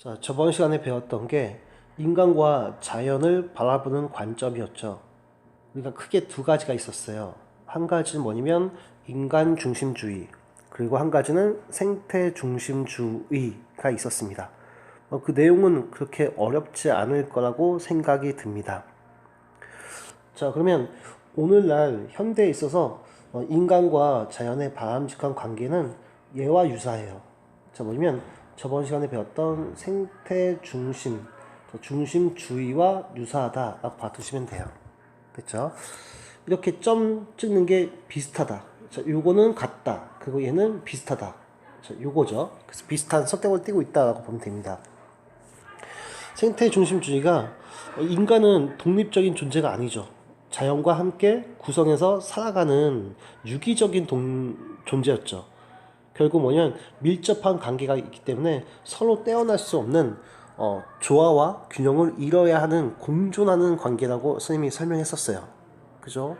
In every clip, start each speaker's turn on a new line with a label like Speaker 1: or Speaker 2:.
Speaker 1: 자, 저번 시간에 배웠던 게 인간과 자연을 바라보는 관점이었죠. 우리가 크게 두 가지가 있었어요. 한 가지는 뭐냐면 인간 중심주의, 그리고 한 가지는 생태 중심주의가 있었습니다. 그 내용은 그렇게 어렵지 않을 거라고 생각이 듭니다. 자, 그러면 오늘날 현대에 있어서 인간과 자연의 바람직한 관계는 얘와 유사해요. 자, 뭐냐면 저번 시간에 배웠던 생태 중심, 중심주의와 유사하다라고 봐두시면 돼요. 됐죠? 이렇게 점 찍는 게 비슷하다. 자, 요거는 같다. 그리고 얘는 비슷하다. 자, 요거죠. 그래서 비슷한 석격을 띄고 있다라고 보면 됩니다. 생태 중심주의가 인간은 독립적인 존재가 아니죠. 자연과 함께 구성해서 살아가는 유기적인 존재였죠. 결국 뭐냐면 밀접한 관계가 있기 때문에 서로 떼어날 수 없는 조화와 균형을 이뤄야 하는 공존하는 관계라고 스님이 설명했었어요. 그죠?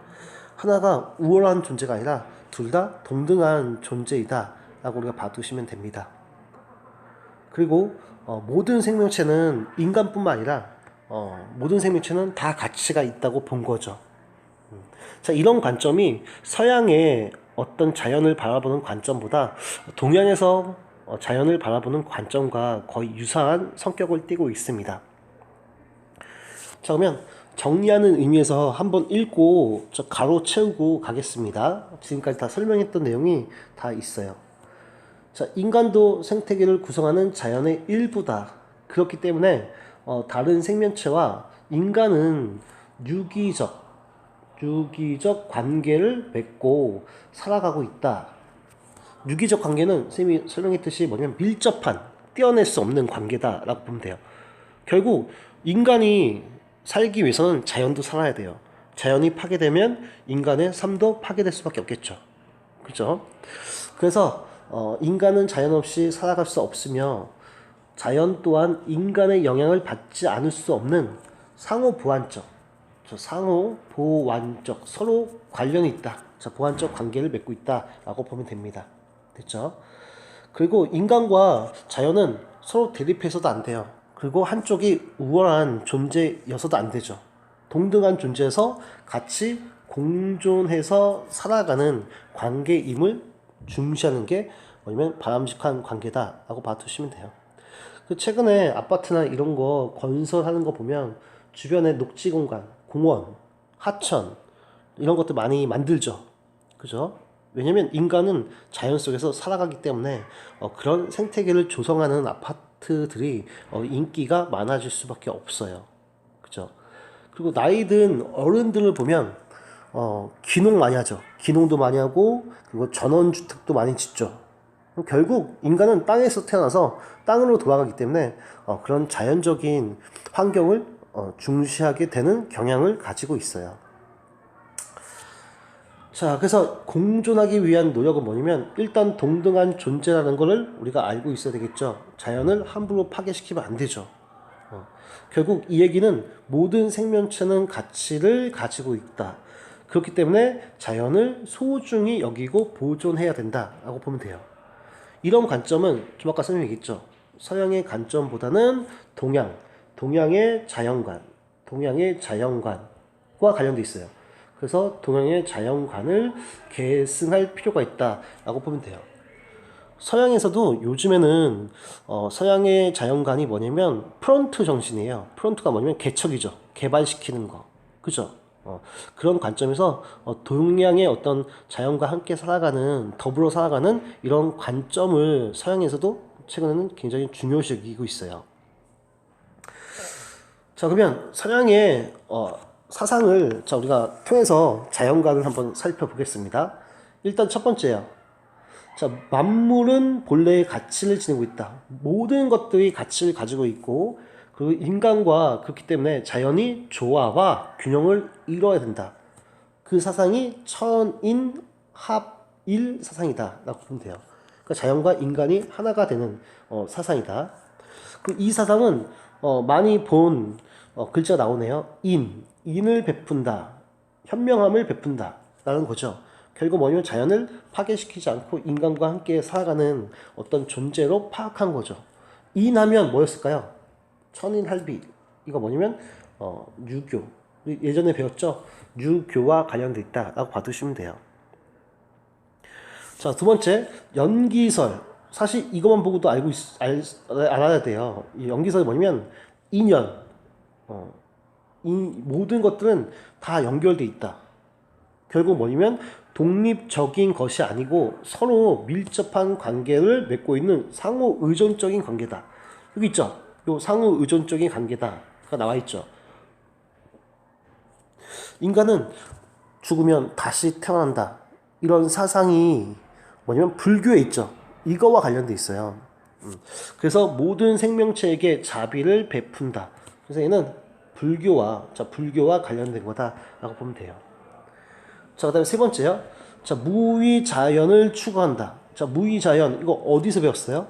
Speaker 1: 하나가 우월한 존재가 아니라 둘 다 동등한 존재이다 라고 우리가 봐두시면 됩니다. 그리고 모든 생명체는 인간뿐만 아니라 모든 생명체는 다 가치가 있다고 본 거죠. 자, 이런 관점이 서양의 어떤 자연을 바라보는 관점보다 동양에서 자연을 바라보는 관점과 거의 유사한 성격을 띠고 있습니다. 자, 그러면 정리하는 의미에서 한번 읽고 가로 채우고 가겠습니다. 지금까지 다 설명했던 내용이 다 있어요. 자, 인간도 생태계를 구성하는 자연의 일부다. 그렇기 때문에 다른 생명체와 인간은 유기적 관계를 맺고 살아가고 있다. 유기적 관계는 선생님이 설명했듯이 뭐냐면 밀접한, 떼어낼 수 없는 관계다라고 보면 돼요. 결국 인간이 살기 위해서는 자연도 살아야 돼요. 자연이 파괴되면 인간의 삶도 파괴될 수밖에 없겠죠. 그렇죠? 그래서 인간은 자연 없이 살아갈 수 없으며 자연 또한 인간의 영향을 받지 않을 수 없는 상호 보완적, 서로 관련이 있다. 보완적 관계를 맺고 있다라고 보면 됩니다. 됐죠? 그리고 인간과 자연은 서로 대립해서도 안 돼요. 그리고 한쪽이 우월한 존재여서도 안 되죠. 동등한 존재에서 같이 공존해서 살아가는 관계임을 중시하는 게 뭐냐면 바람직한 관계다라고 봐두시면 돼요. 최근에 아파트나 이런 거 건설하는 거 보면 주변에 녹지 공간, 공원, 하천 이런 것들 많이 만들죠. 그죠? 왜냐면 인간은 자연 속에서 살아가기 때문에 그런 생태계를 조성하는 아파트들이 인기가 많아질 수밖에 없어요. 그죠? 그리고 나이 든 어른들을 보면 귀농 많이 하죠. 귀농도 많이 하고 그리고 전원주택도 많이 짓죠. 결국 인간은 땅에서 태어나서 땅으로 돌아가기 때문에 그런 자연적인 환경을 중시하게 되는 경향을 가지고 있어요. 자, 그래서 공존하기 위한 노력은 뭐냐면 일단 동등한 존재라는 것을 우리가 알고 있어야 되겠죠. 자연을 함부로 파괴시키면 안 되죠. 결국 이 얘기는 모든 생명체는 가치를 가지고 있다. 그렇기 때문에 자연을 소중히 여기고 보존해야 된다라고 보면 돼요. 이런 관점은 좀 아까 선생님이 얘기했죠. 서양의 관점보다는 동양의 자연관과 관련돼 있어요. 그래서 동양의 자연관을 계승할 필요가 있다라고 보면 돼요. 서양에서도 요즘에는 서양의 자연관이 뭐냐면 프론트 정신이에요. 프론트가 뭐냐면 개척이죠. 개발시키는 거. 그죠? 그런 관점에서 동양의 어떤 자연과 함께 살아가는, 더불어 살아가는 이런 관점을 서양에서도 최근에는 굉장히 중요시 여기고 있어요. 자, 그러면 서양의 사상을 우리가 통해서 자연관을 한번 살펴보겠습니다. 일단 첫 번째요. 자, 만물은 본래의 가치를 지니고 있다. 모든 것들이 가치를 가지고 있고, 그리고 인간과 그렇기 때문에 자연이 조화와 균형을 이뤄야 된다. 그 사상이 천인 합일 사상이다 라고 보면 돼요. 그러니까 자연과 인간이 하나가 되는 사상이다. 이 사상은 많이 본 글자가 나오네요. 인을 베푼다, 현명함을 베푼다 라는 거죠. 결국 뭐냐면 자연을 파괴시키지 않고 인간과 함께 살아가는 어떤 존재로 파악한 거죠. 인하면 뭐였을까요? 천인할비. 이거 뭐냐면 유교. 예전에 배웠죠? 유교와 관련돼 있다라고 봐두시면 돼요. 자, 두 번째, 연기설. 사실 이것만 보고도 알아야 돼요. 이 연기설이 뭐냐면 인연. 이 모든 것들은 다 연결돼 있다. 결국 뭐냐면 독립적인 것이 아니고 서로 밀접한 관계를 맺고 있는 상호 의존적인 관계다. 여기 있죠? 요 상호 의존적인 관계다가 나와 있죠. 인간은 죽으면 다시 태어난다. 이런 사상이 뭐냐면 불교에 있죠. 이거와 관련돼 있어요. 그래서 모든 생명체에게 자비를 베푼다. 그래서 얘는 불교와 관련된 거다라고 보면 돼요. 자, 그다음에 세 번째요. 자, 무위자연을 추구한다. 자, 무위자연 이거 어디서 배웠어요?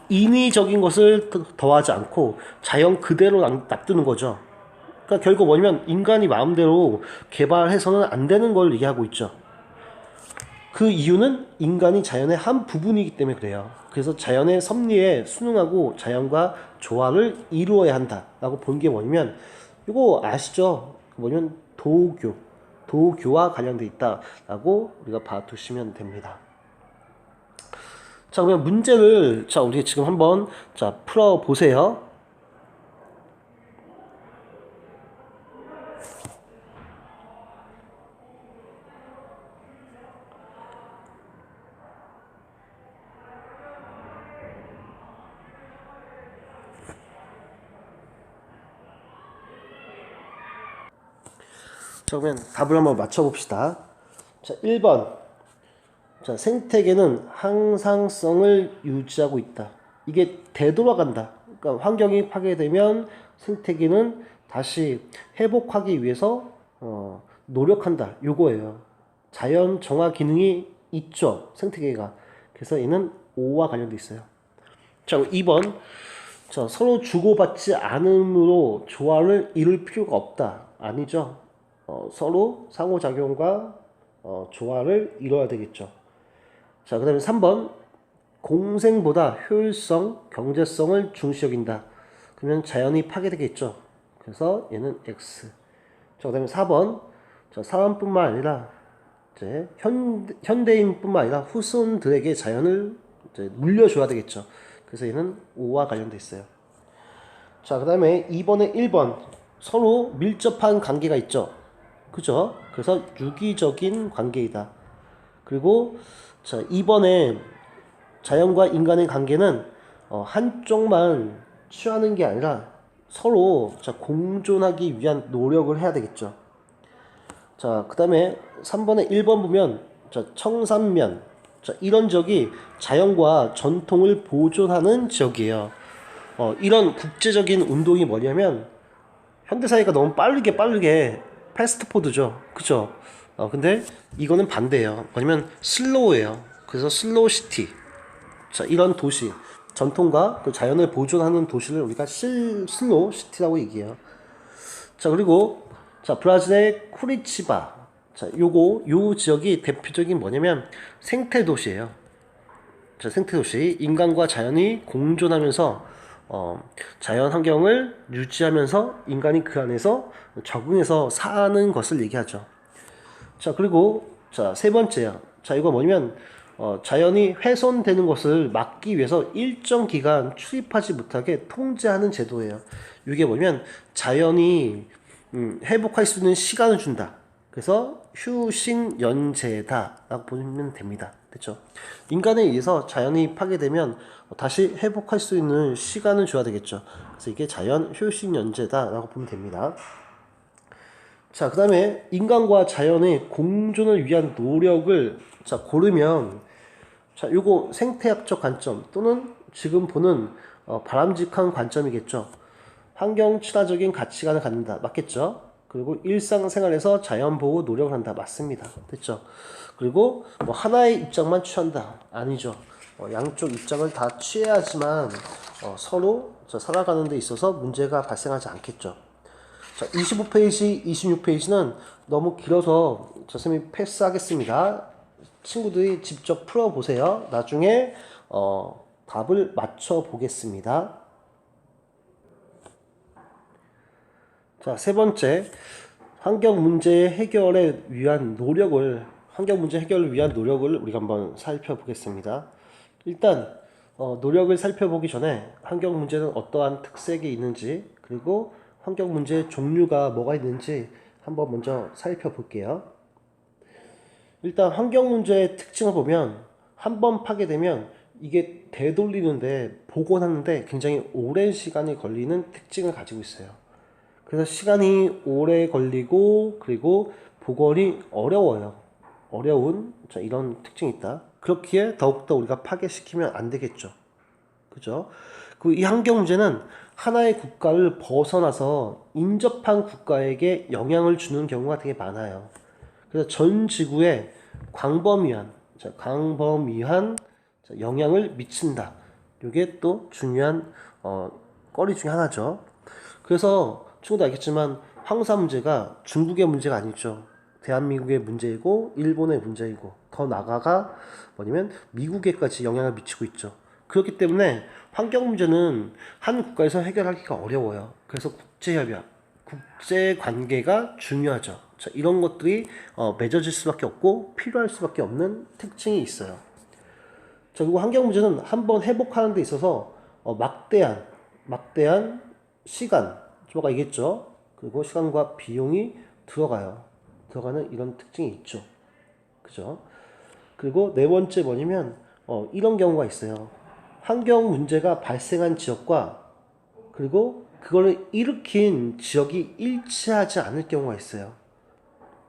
Speaker 1: 인위적인 것을 더하지 않고 자연 그대로 놔두는 거죠. 그러니까 결국 뭐냐면 인간이 마음대로 개발해서는 안 되는 걸 얘기하고 있죠. 그 이유는 인간이 자연의 한 부분이기 때문에 그래요. 그래서 자연의 섭리에 순응하고 자연과 조화를 이루어야 한다라고 본 게 뭐냐면 이거 아시죠? 뭐냐면 도교와 관련돼 있다라고 우리가 봐두시면 됩니다. 자, 그러면 문제를 우리 지금 한번 풀어 보세요. 자, 그러면 답을 한번 맞춰봅시다. 자, 1번. 자, 생태계는 항상성을 유지하고 있다. 이게 되돌아간다. 그러니까 환경이 파괴되면 생태계는 다시 회복하기 위해서 노력한다. 요거예요. 자연 정화 기능이 있죠. 생태계가. 그래서 얘는 O와 관련돼 있어요. 자, 2번. 자, 서로 주고받지 않음으로 조화를 이룰 필요가 없다. 아니죠. 서로 상호작용과 조화를 이뤄야 되겠죠. 자, 그 다음에 3번. 공생보다 효율성, 경제성을 중시 여긴다. 그러면 자연이 파괴되겠죠. 그래서 얘는 X. 자, 그 다음에 4번. 자, 사람뿐만 아니라 이제 현대인뿐만 아니라 후손들에게 자연을 이제 물려줘야 되겠죠. 그래서 얘는 O와 관련돼 있어요. 자, 그 다음에 2번에 1번. 서로 밀접한 관계가 있죠. 그죠? 그래서 유기적인 관계이다. 그리고 자, 2번에 자연과 인간의 관계는 한쪽만 취하는 게 아니라 서로 공존하기 위한 노력을 해야 되겠죠. 자, 그 다음에 3번에 1번 보면 청산면. 자, 이런 지역이 자연과 전통을 보존하는 지역이에요. 이런 국제적인 운동이 뭐냐면 현대사회가 너무 빠르게 패스트포드죠. 그죠? 근데 이거는 반대예요. 뭐냐면 슬로우예요. 그래서 슬로우 시티. 자, 이런 도시, 전통과 그 자연을 보존하는 도시를 우리가 슬로우 시티라고 얘기해요. 자, 그리고 자, 브라질의 쿠리치바. 자, 요 지역이 대표적인 뭐냐면 생태 도시예요. 자, 생태 도시. 인간과 자연이 공존하면서 자연 환경을 유지하면서 인간이 그 안에서 적응해서 사는 것을 얘기하죠. 자, 그리고 자, 세 번째야. 자, 이거 뭐냐면 자연이 훼손되는 것을 막기 위해서 일정 기간 출입하지 못하게 통제하는 제도예요. 이게 뭐냐면 자연이 회복할 수 있는 시간을 준다. 그래서 휴식연제다라고 보면 됩니다. 됐죠? 인간에 의해서 자연이 파괴되면 다시 회복할 수 있는 시간을 줘야 되겠죠. 그래서 이게 자연 휴식연제다라고 보면 됩니다. 자, 그 다음에 인간과 자연의 공존을 위한 노력을 고르면 요거 생태학적 관점 또는 지금 보는 바람직한 관점이겠죠. 환경 친화적인 가치관을 갖는다. 맞겠죠? 그리고 일상생활에서 자연보호 노력을 한다. 맞습니다. 됐죠? 그리고 뭐 하나의 입장만 취한다. 아니죠. 양쪽 입장을 다 취해야지만 서로 살아가는 데 있어서 문제가 발생하지 않겠죠. 자, 25페이지, 26페이지는 너무 길어서 선생님이 패스하겠습니다. 친구들이 직접 풀어보세요. 나중에 답을 맞춰 보겠습니다. 자, 세 번째, 환경 문제 해결을 위한 노력을 우리가 한번 살펴보겠습니다. 일단 노력을 살펴보기 전에 환경 문제는 어떠한 특색이 있는지, 그리고 환경 문제의 종류가 뭐가 있는지 한번 먼저 살펴볼게요. 일단 환경 문제의 특징을 보면 한번 파괴되면 이게 되돌리는데, 복원하는데 굉장히 오랜 시간이 걸리는 특징을 가지고 있어요. 그래서 시간이 오래 걸리고, 그리고 복원이 어려워요. 어려운 이런 특징이 있다. 그렇기에 더욱더 우리가 파괴시키면 안 되겠죠. 그죠? 그리고 이 환경 문제는 하나의 국가를 벗어나서 인접한 국가에게 영향을 주는 경우가 되게 많아요. 그래서 전 지구에 광범위한 영향을 미친다. 이게 또 중요한 거리 중에 하나죠. 그래서 친구도 알겠지만 황사 문제가 중국의 문제가 아니죠. 대한민국의 문제이고 일본의 문제이고, 더 나아가 뭐냐면 미국에까지 영향을 미치고 있죠. 그렇기 때문에 환경 문제는 한 국가에서 해결하기가 어려워요. 그래서 국제협약, 국제관계가 중요하죠. 자, 이런 것들이 맺어질 수밖에 없고 필요할 수밖에 없는 특징이 있어요. 자, 그리고 환경 문제는 한번 회복하는 데 있어서 막대한 시간, 좀 아까 얘기했죠. 그리고 시간과 비용이 들어가는 이런 특징이 있죠. 그죠? 그리고 네 번째 뭐냐면 이런 경우가 있어요. 환경 문제가 발생한 지역과 그리고 그거를 일으킨 지역이 일치하지 않을 경우가 있어요.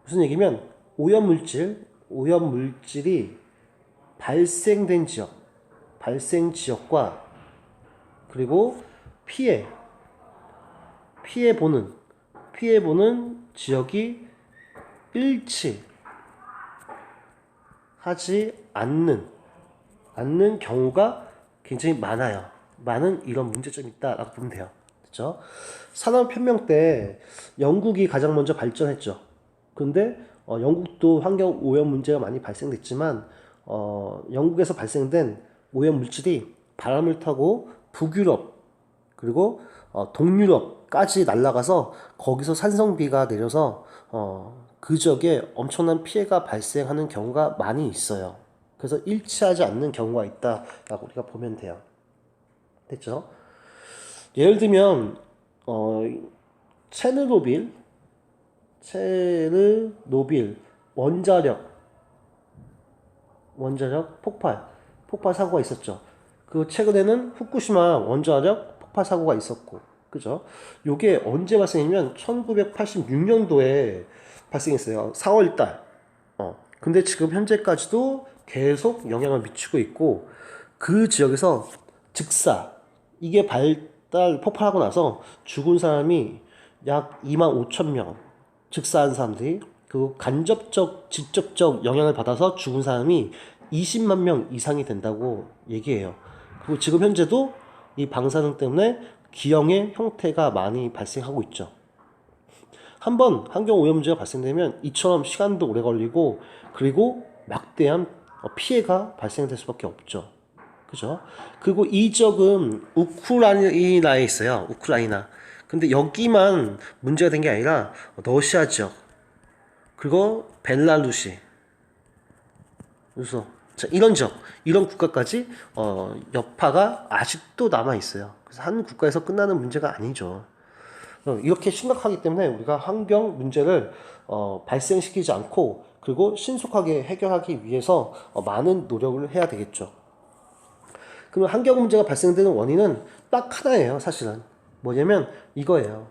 Speaker 1: 무슨 얘기면 오염물질이 발생 지역과 그리고 피해 보는 지역이 일치하지 않는 경우가 굉장히 많은 이런 문제점이 있다라고 보면 돼요. 그렇죠? 산업혁명 때 영국이 가장 먼저 발전했죠. 근데 영국도 환경 오염 문제가 많이 발생됐지만 영국에서 발생된 오염 물질이 바람을 타고 북유럽 그리고 동유럽까지 날아가서 거기서 산성비가 내려서 그 지역에 엄청난 피해가 발생하는 경우가 많이 있어요. 그래서 일치하지 않는 경우가 있다라고 우리가 보면 돼요. 됐죠? 예를 들면 체르노빌 원자력 폭발 사고가 있었죠. 그 최근에는 후쿠시마 원자력 폭발 사고가 있었고, 그죠? 요게 언제 발생했냐면 1986년도에 발생했어요. 4월달. 근데 지금 현재까지도 계속 영향을 미치고 있고, 그 지역에서 이게 폭발하고 나서 죽은 사람이 약 25,000명, 즉사한 사람들이, 그리고 직접적 영향을 받아서 죽은 사람이 20만 명 이상이 된다고 얘기해요. 그리고 지금 현재도 이 방사능 때문에 기형의 형태가 많이 발생하고 있죠. 한번 환경 오염 문제가 발생되면 이처럼 시간도 오래 걸리고, 그리고 막대한 피해가 발생될 수밖에 없죠. 그죠? 그리고 이 지역은 우크라이나에 있어요. 우크라이나. 근데 여기만 문제가 된 게 아니라 러시아 지역, 그리고 벨라루시, 그래서 이런 지역, 이런 국가까지 여파가 아직도 남아 있어요. 그래서 한 국가에서 끝나는 문제가 아니죠. 이렇게 심각하기 때문에 우리가 환경 문제를 발생시키지 않고, 그리고 신속하게 해결하기 위해서 많은 노력을 해야 되겠죠. 그럼 환경 문제가 발생되는 원인은 딱 하나예요, 사실은. 뭐냐면 이거예요.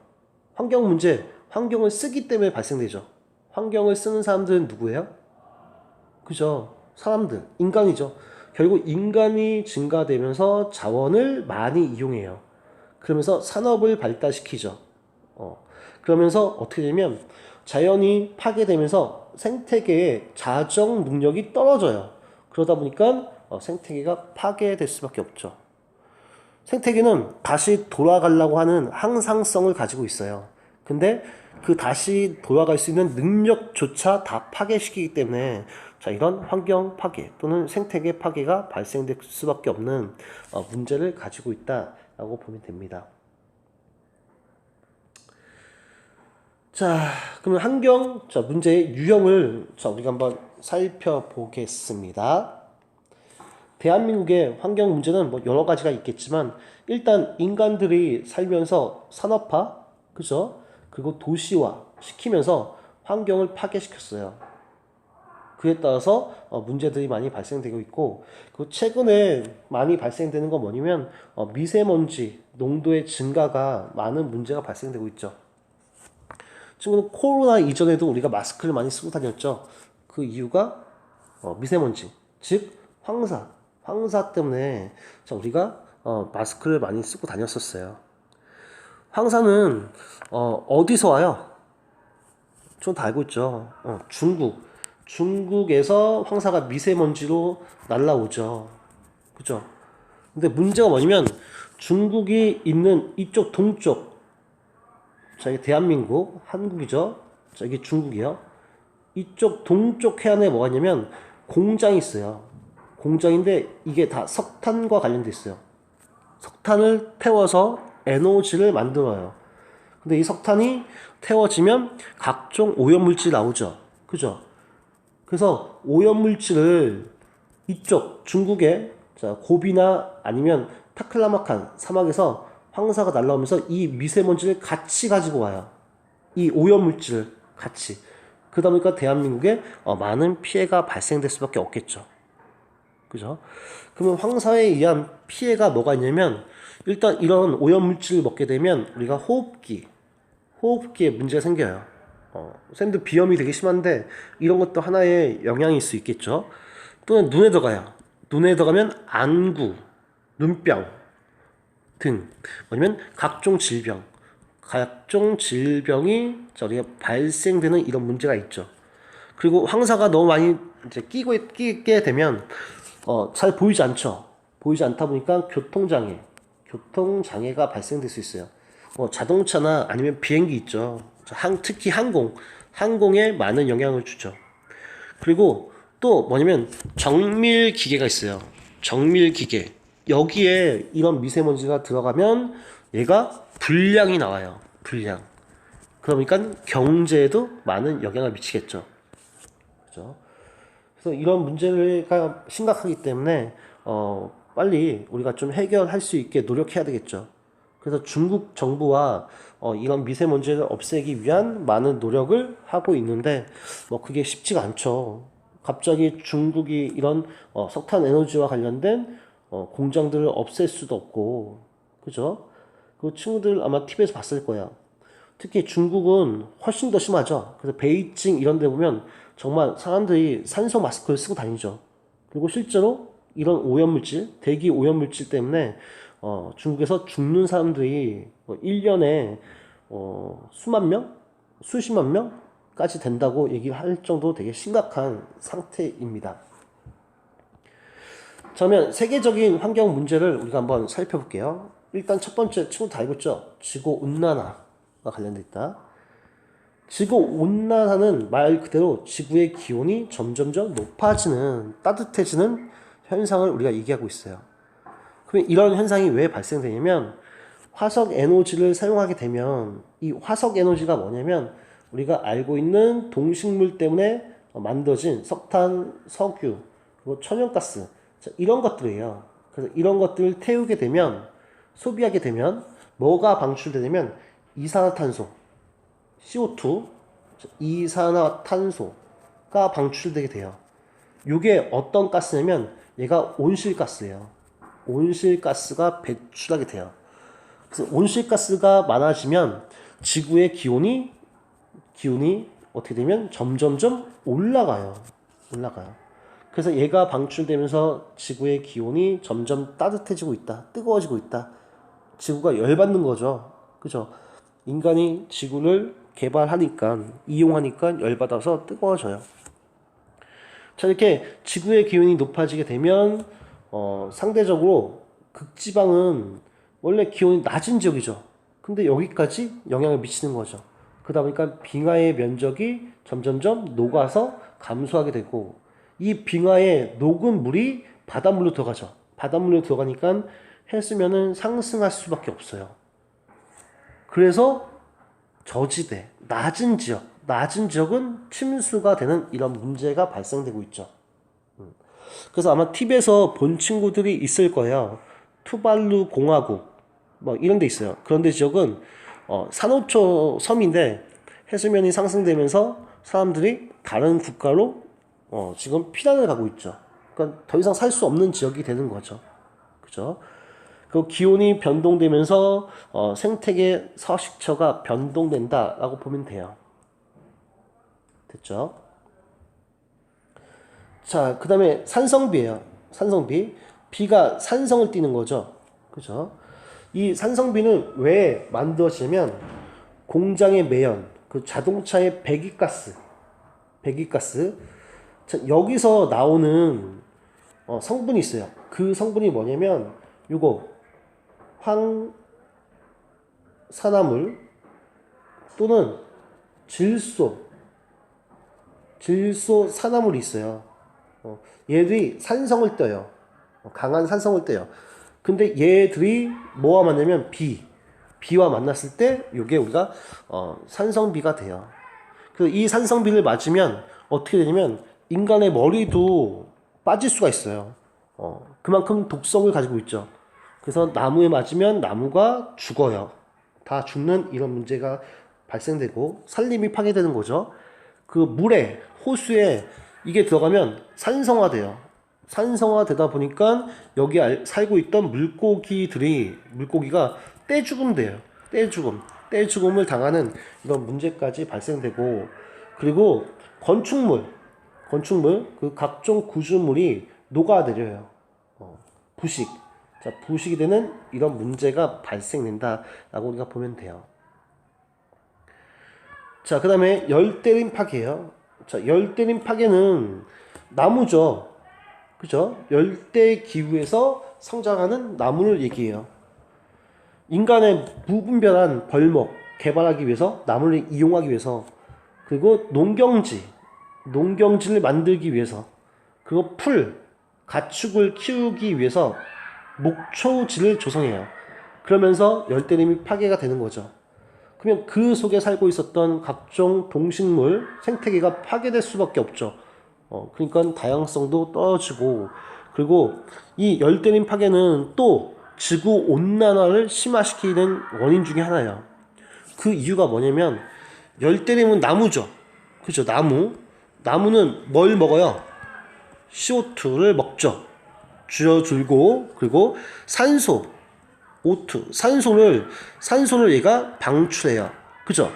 Speaker 1: 환경을 쓰기 때문에 발생되죠. 환경을 쓰는 사람들은 누구예요? 그죠? 인간이죠. 결국 인간이 증가되면서 자원을 많이 이용해요. 그러면서 산업을 발달시키죠. 그러면서 어떻게 되면 자연이 파괴되면서 생태계의 자정 능력이 떨어져요. 그러다 보니까 생태계가 파괴될 수밖에 없죠. 생태계는 다시 돌아가려고 하는 항상성을 가지고 있어요. 근데 그 다시 돌아갈 수 있는 능력조차 다 파괴시키기 때문에 자, 이런 환경 파괴 또는 생태계 파괴가 발생될 수밖에 없는 문제를 가지고 있다라고 보면 됩니다. 자, 그러면 환경 문제의 유형을 우리가 한번 살펴보겠습니다. 대한민국의 환경 문제는 뭐 여러 가지가 있겠지만 일단 인간들이 살면서 산업화, 그죠? 그리고 도시화 시키면서 환경을 파괴시켰어요. 그에 따라서 문제들이 많이 발생되고 있고, 그 최근에 많이 발생되는 건 뭐냐면 미세먼지 농도의 증가가 많은 문제가 발생되고 있죠. 지금 코로나 이전에도 우리가 마스크를 많이 쓰고 다녔죠. 그 이유가 미세먼지, 즉 황사 때문에 우리가 마스크를 많이 쓰고 다녔었어요. 황사는 어디서 와요? 전 다 알고 있죠. 중국에서 황사가 미세먼지로 날라오죠. 그죠? 근데 문제가 뭐냐면 중국이 있는 이쪽 동쪽, 자, 이게 대한민국, 한국이죠. 자, 이게 중국이요. 이쪽 동쪽 해안에 뭐가 있냐면 공장이 있어요. 공장인데 이게 다 석탄과 관련돼 있어요. 석탄을 태워서 에너지를 만들어요. 근데 이 석탄이 태워지면 각종 오염물질이 나오죠. 그죠? 그래서 오염물질을 이쪽 중국의 고비나 아니면 타클라마칸 사막에서 황사가 날라오면서 이 미세먼지를 같이 가지고 와요. 이 오염물질을 같이. 그러다 보니까 대한민국에 많은 피해가 발생될 수밖에 없겠죠. 그죠? 그러면 황사에 의한 피해가 뭐가 있냐면 일단 이런 오염물질을 먹게 되면 우리가 호흡기에 문제가 생겨요. 쌤도 비염이 되게 심한데 이런 것도 하나의 영향일 수 있겠죠. 또는 눈에 들어가요. 눈에 들어가면 안구, 눈병 등 뭐냐면 각종 질병이 우리가 발생되는 이런 문제가 있죠. 그리고 황사가 너무 많이 이제 끼게 되면 잘 보이지 않죠. 보이지 않다 보니까 교통장애가 발생될 수 있어요. 자동차나 아니면 비행기 있죠. 특히 항공에 많은 영향을 주죠. 그리고 또 뭐냐면 정밀기계가 있어요. 정밀기계. 여기에 이런 미세먼지가 들어가면 얘가 불량이 나와요. 불량. 그러니까 경제에도 많은 영향을 미치겠죠. 그죠? 그래서 이런 문제가 심각하기 때문에 빨리 우리가 좀 해결할 수 있게 노력해야 되겠죠. 그래서 중국 정부와 이런 미세먼지를 없애기 위한 많은 노력을 하고 있는데 그게 쉽지가 않죠. 갑자기 중국이 이런 석탄 에너지와 관련된 공장들을 없앨 수도 없고, 그죠? 그 친구들 아마 TV에서 봤을 거야. 특히 중국은 훨씬 더 심하죠. 그래서 베이징 이런 데 보면 정말 사람들이 산소 마스크를 쓰고 다니죠. 그리고 실제로 이런 오염물질, 대기 오염물질 때문에 중국에서 죽는 사람들이 1년에 수만 명? 수십만 명까지 된다고 얘기를 할 정도로 되게 심각한 상태입니다. 그러면 세계적인 환경 문제를 우리가 한번 살펴볼게요. 일단 첫 번째 친구 다 알고 있죠? 지구온난화가 관련돼 있다. 지구온난화는 말 그대로 지구의 기온이 점점점 높아지는, 따뜻해지는 현상을 우리가 얘기하고 있어요. 그럼 이런 현상이 왜 발생되냐면 화석 에너지를 사용하게 되면 이 화석 에너지가 뭐냐면 우리가 알고 있는 동식물 때문에 만들어진 석탄, 석유, 그리고 천연가스 이런 것들이에요. 그래서 이런 것들을 태우게 되면 소비하게 되면 뭐가 방출되냐면 이산화탄소, CO2, 이산화탄소가 방출되게 돼요. 이게 어떤 가스냐면 얘가 온실가스예요. 온실가스가 배출하게 돼요. 그래서 온실가스가 많아지면 지구의 기온이 어떻게 되면 점점점 올라가요. 그래서 얘가 방출되면서 지구의 기온이 점점 따뜻해지고 있다. 뜨거워지고 있다. 지구가 열받는 거죠. 그죠? 인간이 지구를 이용하니까 열받아서 뜨거워져요. 자, 이렇게 지구의 기온이 높아지게 되면 상대적으로 극지방은 원래 기온이 낮은 지역이죠. 근데 여기까지 영향을 미치는 거죠. 그러다 보니까 빙하의 면적이 점점점 녹아서 감소하게 되고 이 빙하에 녹은 물이 바닷물로 들어가죠. 바닷물로 들어가니까 해수면은 상승할 수밖에 없어요. 그래서 저지대, 낮은 지역은 침수가 되는 이런 문제가 발생되고 있죠. 그래서 아마 TV에서 본 친구들이 있을 거예요. 투발루 공화국 뭐 이런 데 있어요. 그런데 지역은 산호초 섬인데 해수면이 상승되면서 사람들이 다른 국가로 지금 피난을 가고 있죠. 그러니까 더 이상 살 수 없는 지역이 되는 거죠. 그죠? 그 기온이 변동되면서 생태계 서식처가 변동된다라고 보면 돼요. 됐죠? 자, 그 다음에 산성비예요. 산성비. 비가 산성을 띠는 거죠. 그죠? 이 산성비는 왜 만들어지냐면 공장의 매연, 그 자동차의 배기가스. 자, 여기서 나오는 성분이 있어요. 그 성분이 뭐냐면 요거 황산화물 또는 질소 산화물이 있어요. 얘들이 산성을 떼요. 강한 산성을 떼요. 근데 얘들이 뭐와 만나면 비와 만났을 때 이게 우리가 산성비가 돼요. 그 이 산성비를 맞으면 어떻게 되냐면 인간의 머리도 빠질 수가 있어요. 그만큼 독성을 가지고 있죠. 그래서 나무에 맞으면 나무가 죽어요. 다 죽는 이런 문제가 발생되고 산림이 파괴되는 거죠. 그 물에 호수에 이게 들어가면 산성화돼요. 산성화되다 보니까 여기 살고 있던 물고기가 떼죽음 돼요. 떼죽음을 당하는 이런 문제까지 발생되고, 그리고 건축물 그 각종 구조물이 녹아내려요. 부식. 자, 부식이 되는 이런 문제가 발생된다라고 우리가 보면 돼요. 자, 그 다음에 열대림 파괴예요. 자, 열대림 파괴는 나무죠. 그죠? 열대 기후에서 성장하는 나무를 얘기해요. 인간의 무분별한 벌목 개발하기 위해서, 나무를 이용하기 위해서, 그리고 농경지를 만들기 위해서, 그리고 가축을 키우기 위해서 목초지를 조성해요. 그러면서 열대림이 파괴가 되는 거죠. 그러면 그 속에 살고 있었던 각종 동식물 생태계가 파괴될 수밖에 없죠. 그러니까 다양성도 떨어지고, 그리고 이 열대림 파괴는 또 지구 온난화를 심화시키는 원인 중에 하나예요. 그 이유가 뭐냐면 열대림은 나무죠. 그죠? 나무는 뭘 먹어요? CO2를 먹죠. 줄고, 그리고 산소를 얘가 방출해요. 그죠?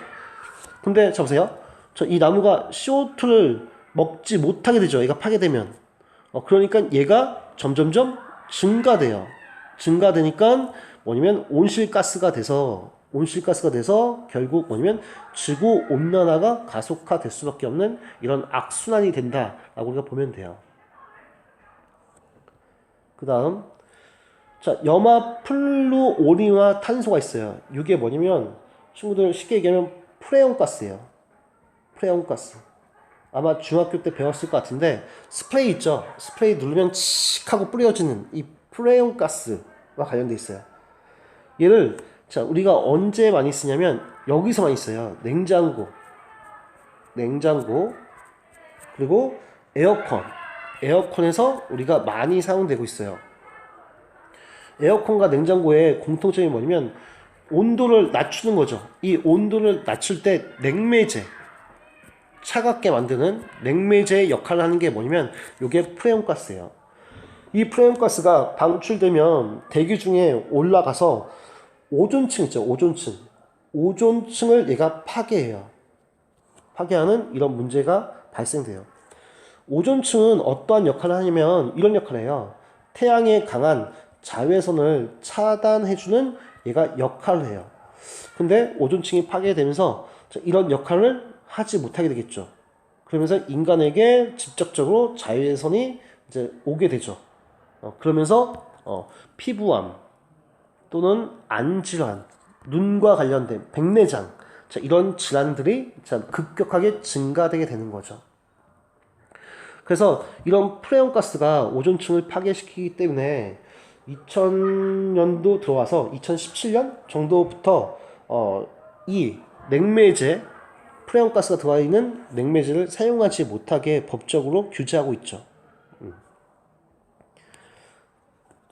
Speaker 1: 근데 자 보세요. 이 나무가 CO2를 먹지 못하게 되죠. 얘가 파괴되면. 그러니까 얘가 점점점 증가되니까 뭐냐면 온실가스가 돼서 결국 뭐냐면 지구 온난화가 가속화될 수밖에 없는 이런 악순환이 된다라고 우리가 보면 돼요. 그 다음, 자, 염화플루오린화 탄소가 있어요. 이게 뭐냐면 친구들 쉽게 얘기하면 프레온가스예요. 프레온가스. 아마 중학교 때 배웠을 것 같은데 스프레이 있죠. 스프레이 누르면 칙 하고 뿌려지는 이 프레온가스와 관련돼 있어요. 얘를 자, 우리가 언제 많이 쓰냐면 여기서 많이 써요. 냉장고 그리고 에어컨에서 우리가 많이 사용되고 있어요. 에어컨과 냉장고의 공통점이 뭐냐면 온도를 낮추는 거죠. 이 온도를 낮출 때 차갑게 만드는 냉매제의 역할을 하는 게 뭐냐면 이게 프레온가스예요. 이 프레온가스가 방출되면 대기 중에 올라가서 오존층 있죠. 오존층을 얘가 파괴해요. 파괴하는 이런 문제가 발생돼요. 오존층은 어떠한 역할을 하냐면 이런 역할을 해요. 태양의 강한 자외선을 차단해주는 얘가 역할을 해요. 근데 오존층이 파괴되면서 이런 역할을 하지 못하게 되겠죠. 그러면서 인간에게 직접적으로 자외선이 이제 오게 되죠. 그러면서 피부암 또는 안질환, 눈과 관련된 백내장, 자, 이런 질환들이 자, 급격하게 증가되게 되는 거죠. 그래서 이런 프레온 가스가 오존층을 파괴시키기 때문에 2000년도 들어와서 2017년 정도부터 이 냉매제, 프레온 가스가 들어와 있는 냉매제를 사용하지 못하게 법적으로 규제하고 있죠.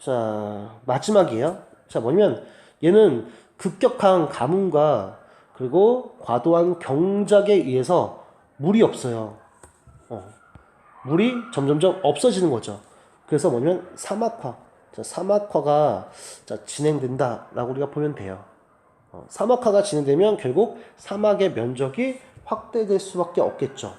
Speaker 1: 자, 마지막이에요. 자, 뭐냐면 얘는 급격한 가뭄과 그리고 과도한 경작에 의해서 물이 없어요. 물이 점점점 없어지는 거죠. 그래서 뭐냐면 사막화. 자, 사막화가 진행된다라고 우리가 보면 돼요. 사막화가 진행되면 결국 사막의 면적이 확대될 수밖에 없겠죠.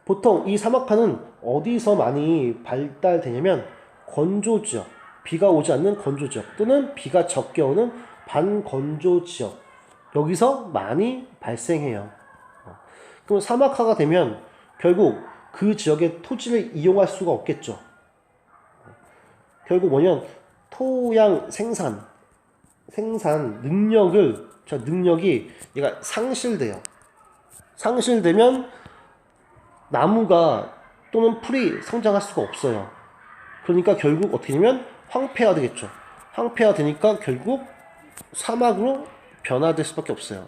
Speaker 1: 보통 이 사막화는 어디서 많이 발달되냐면 건조 지역, 비가 오지 않는 건조 지역 또는 비가 적게 오는 반건조 지역, 여기서 많이 발생해요. 그럼 사막화가 되면 결국 그 지역의 토지를 이용할 수가 없겠죠. 결국 뭐냐면 토양 생산 능력이 얘가 상실돼요. 상실되면 나무가 또는 풀이 성장할 수가 없어요. 그러니까 결국 어떻게 되면 황폐화 되겠죠. 황폐화 되니까 결국 사막으로 변화될 수밖에 없어요.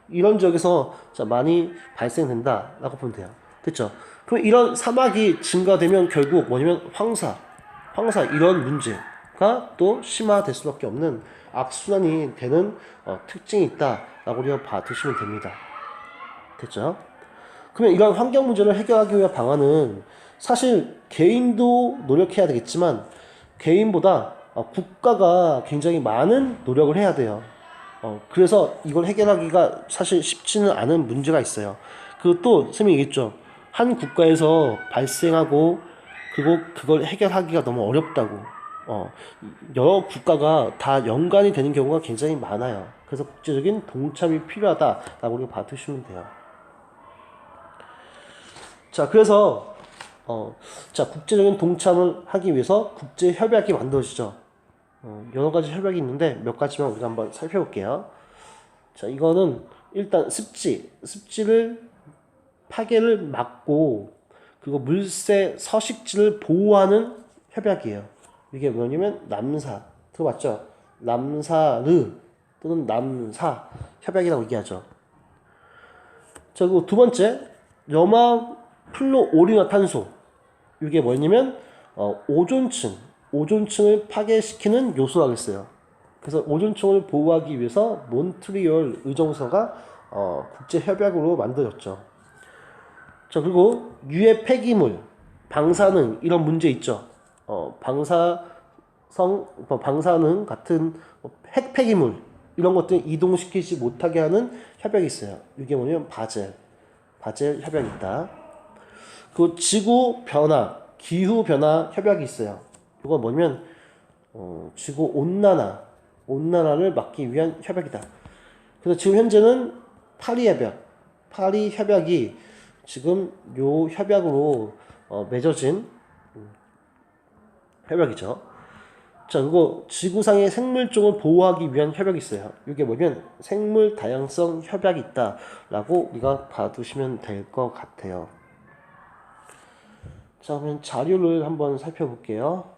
Speaker 1: 이런 지역에서 많이 발생된다라고 보면 돼요. 됐죠? 그럼 이런 사막이 증가되면 결국 뭐냐면 황사 이런 문제가 또 심화될 수밖에 없는 악순환이 되는 특징이 있다라고 우리가 봐두시면 됩니다. 됐죠? 그러면 이런 환경 문제를 해결하기 위한 방안은 사실 개인도 노력해야 되겠지만 개인보다 국가가 굉장히 많은 노력을 해야 돼요. 그래서 이걸 해결하기가 사실 쉽지는 않은 문제가 있어요. 그리고 또 선생님이 얘기했죠. 한 국가에서 발생하고 그리고 그걸 해결하기가 너무 어렵다고. 여러 국가가 다 연관이 되는 경우가 굉장히 많아요. 그래서 국제적인 동참이 필요하다라고 우리가 봐두시면 돼요. 자, 그래서 국제적인 동참을 하기 위해서 국제 협약이 만들어지죠. 여러 가지 협약이 있는데 몇 가지만 우리가 한번 살펴볼게요. 자, 이거는 일단 습지를 파괴를 막고 그리고 물새 서식지를 보호하는 협약이에요. 이게 뭐냐면 남사 들어봤죠? 남사르 또는 남사 협약이라고 얘기하죠. 자, 그리고 두 번째 염화 플로오리나탄소. 이게 뭐냐면 오존층을 파괴시키는 요소라고 했어요. 그래서 오존층을 보호하기 위해서 몬트리올 의정서가 국제 협약으로 만들어졌죠. 자, 그리고 유해 폐기물, 방사능 이런 문제 있죠. 방사능 같은 핵 폐기물 이런 것들 이동시키지 못하게 하는 협약이 있어요. 이게 뭐냐면 바젤 협약이 있다. 그 지구 변화, 기후 변화 협약이 있어요. 이건 뭐냐면 지구 온난화를 막기 위한 협약이다. 그래서 지금 현재는 파리 협약이 지금 요 협약으로 맺어진 협약이죠. 자, 그리고 지구상의 생물종을 보호하기 위한 협약이 있어요. 이게 뭐냐면 생물 다양성 협약이 있다라고 우리가 봐두시면 될 것 같아요. 자, 그러면 자료를 한번 살펴볼게요.